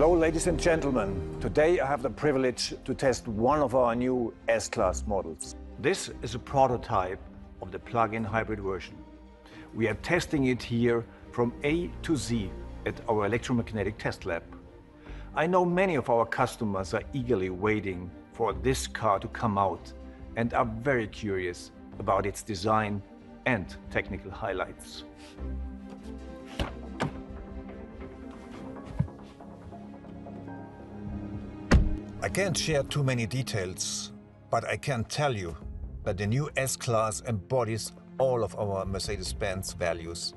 Hello, ladies and gentlemen. Today I have the privilege to test one of our new S-Class models. This is a prototype of the plug-in hybrid version. We are testing it here from A to Z at our electromagnetic test lab. I know many of our customers are eagerly waiting for this car to come out and are very curious about its design and technical highlights. I can't share too many details, but I can tell you that the new S-Class embodies all of our Mercedes-Benz values: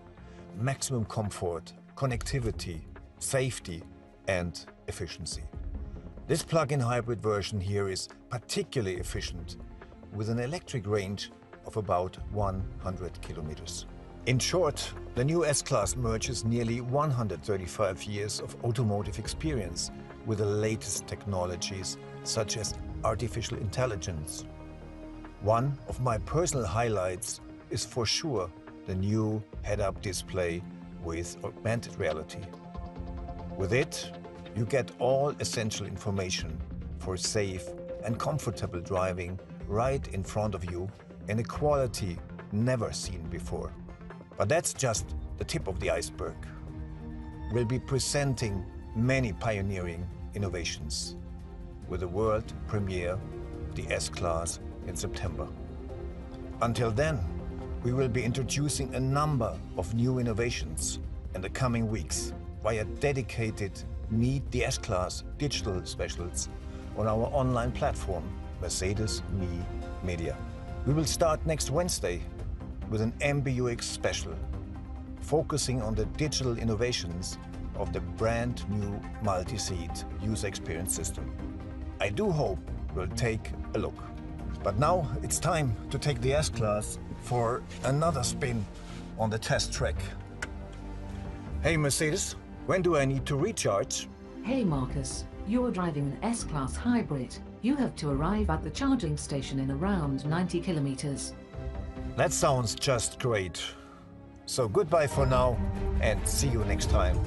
maximum comfort, connectivity, safety, and efficiency. This plug-in hybrid version here is particularly efficient, with an electric range of about 100 kilometers. In short, the new S-Class merges nearly 135 years of automotive experience with the latest technologies such as artificial intelligence. One of my personal highlights is for sure the new head-up display with augmented reality. With it, you get all essential information for safe and comfortable driving right in front of you in a quality never seen before. But that's just the tip of the iceberg. We'll be presenting many pioneering innovations with the world premiere of the S-Class in September. Until then, we will be introducing a number of new innovations in the coming weeks via dedicated Meet the S-Class digital specials on our online platform, Mercedes Me Media. We will start next Wednesday with an MBUX special, focusing on the digital innovations of the brand new multi-seat user experience system. I do hope you'll take a look. But now it's time to take the S-Class for another spin on the test track. Hey Mercedes, when do I need to recharge? Hey Markus, you're driving an S-Class hybrid. You have to arrive at the charging station in around 90 kilometers. That sounds just great. So goodbye for now and see you next time.